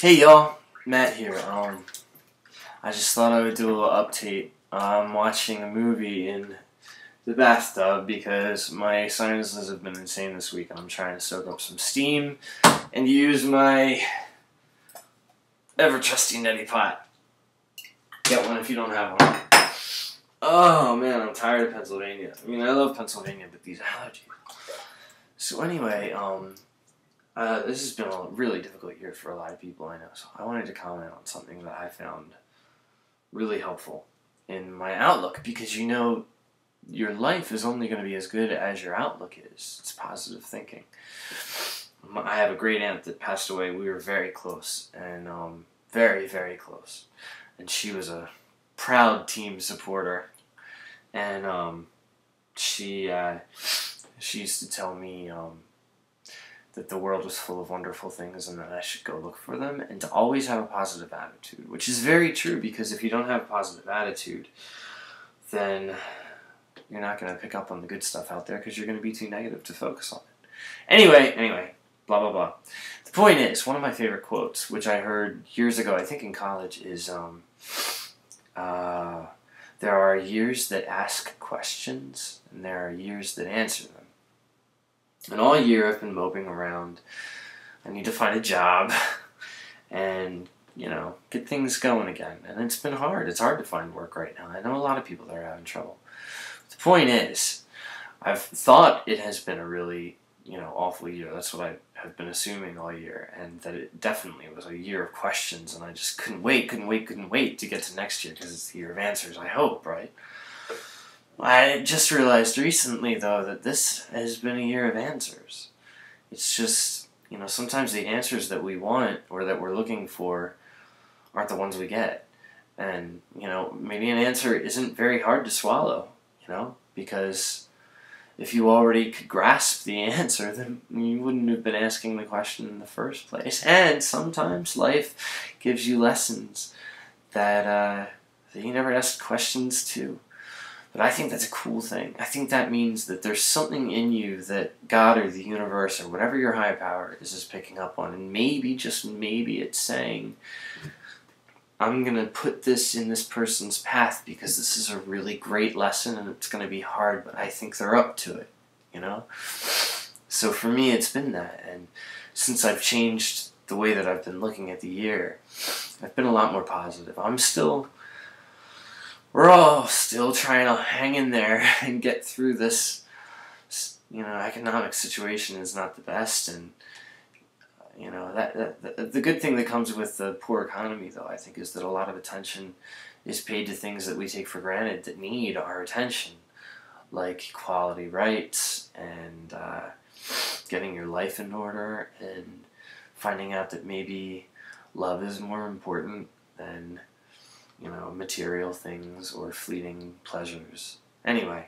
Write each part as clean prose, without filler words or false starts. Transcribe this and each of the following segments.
Hey y'all, Matt here. I just thought I would do a little update. I'm watching a movie in the bathtub because my sinuses have been insane this week and I'm trying to soak up some steam and use my ever-trusty neti pot. Get one if you don't have one. Oh man, I'm tired of Pennsylvania. I mean, I love Pennsylvania, but these allergies. So anyway, this has been a really difficult year for a lot of people I know, so I wanted to comment on something that I found really helpful in my outlook, because you know your life is only going to be as good as your outlook is. It's positive thinking. I have a great aunt that passed away. We were very close, and very, very close. And she was a proud team supporter, and she used to tell me that the world was full of wonderful things and that I should go look for them, and to always have a positive attitude, which is very true, because if you don't have a positive attitude, then you're not going to pick up on the good stuff out there because you're going to be too negative to focus on it. Anyway, blah, blah, blah. The point is, one of my favorite quotes, which I heard years ago, I think in college, is, there are years that ask questions, and there are years that answer them. And all year I've been moping around. I need to find a job and, get things going again. And it's been hard. It's hard to find work right now. I know a lot of people that are having trouble. The point is, I've thought it has been a really, awful year. That's what I have been assuming all year. And that it definitely was a year of questions. And I just couldn't wait to get to next year, because it's the year of answers, I hope, right? I just realized recently, though, that this has been a year of answers. It's just, sometimes the answers that we want or that we're looking for aren't the ones we get. And, maybe an answer isn't very hard to swallow, because if you already could grasp the answer, then you wouldn't have been asking the question in the first place. And sometimes life gives you lessons that you never asked questions to. But I think that's a cool thing. I think that means that there's something in you that God or the universe or whatever your higher power is picking up on. And maybe, just maybe, it's saying, I'm going to put this in this person's path because this is a really great lesson and it's going to be hard, but I think they're up to it, So for me, it's been that. And since I've changed the way that I've been looking at the year, I've been a lot more positive. We're all still trying to hang in there and get through this, economic situation is not the best, and, the good thing that comes with the poor economy, though, I think, is that a lot of attention is paid to things that we take for granted that need our attention, like equality rights, and getting your life in order, and finding out that maybe love is more important than material things or fleeting pleasures. Anyway,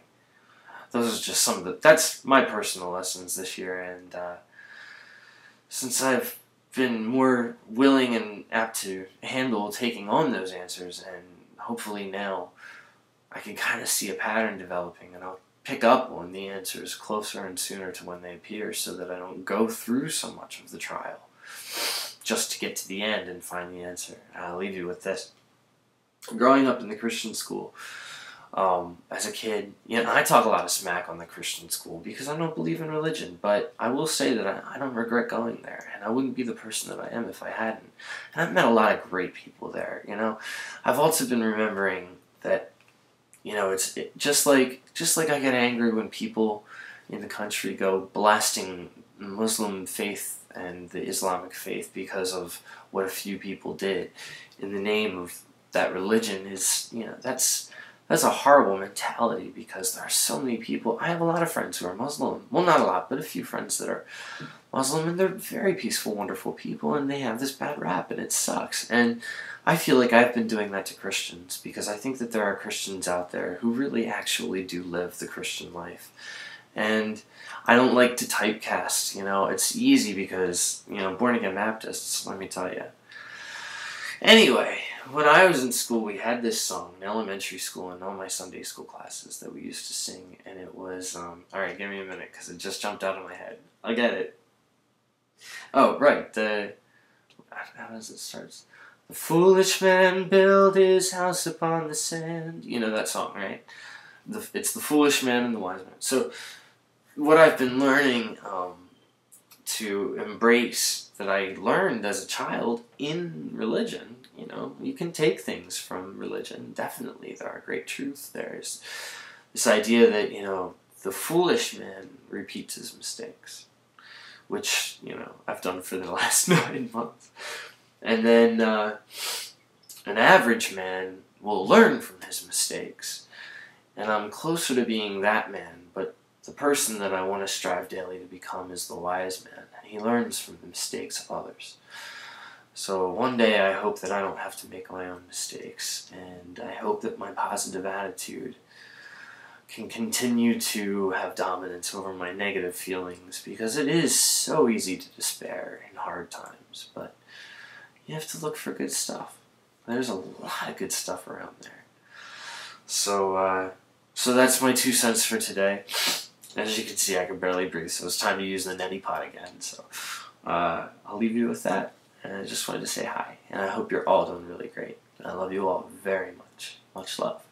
those are just that's my personal lessons this year, and since I've been more willing and apt to handle taking on those answers, and hopefully now I can kind of see a pattern developing, and I'll pick up on the answers closer and sooner to when they appear, so that I don't go through so much of the trial just to get to the end and find the answer. I'll leave you with this. Growing up in the Christian school, as a kid, I talk a lot of smack on the Christian school because I don't believe in religion, but I will say that I don't regret going there, and I wouldn't be the person that I am if I hadn't. And I've met a lot of great people there, I've also been remembering that, it's just like I get angry when people in the country go blasting Muslim faith and the Islamic faith because of what a few people did in the name of that religion. Is, that's a horrible mentality, because there are so many people. I have a lot of friends who are Muslim. Well, not a lot, but a few friends that are Muslim, and they're very peaceful, wonderful people, and they have this bad rap, and it sucks. And I feel like I've been doing that to Christians, because I think that there are Christians out there who really actually do live the Christian life. And I don't like to typecast, it's easy because, born-again Baptists, let me tell you. Anyway, when I was in school, we had this song in elementary school and all my Sunday school classes that we used to sing, and it was, alright, give me a minute, because it just jumped out of my head. I'll get it. Oh, right, how does it start? The foolish man built his house upon the sand. You know that song, right? It's the foolish man and the wise man. So what I've been learning to embrace, that I learned as a child in religion, you can take things from religion. Definitely, there are great truths. There's this idea that, the foolish man repeats his mistakes, which, I've done for the last 9 months. And then an average man will learn from his mistakes. And I'm closer to being that man, but the person that I want to strive daily to become is the wise man. He learns from the mistakes of others. So one day I hope that I don't have to make my own mistakes, and I hope that my positive attitude can continue to have dominance over my negative feelings, because it is so easy to despair in hard times, but you have to look for good stuff. There's a lot of good stuff around there. So that's my 2 cents for today. As you can see, I can barely breathe, so it's time to use the neti pot again. So I'll leave you with that. And I just wanted to say hi, and I hope you're all doing really great. I love you all very much. Much love.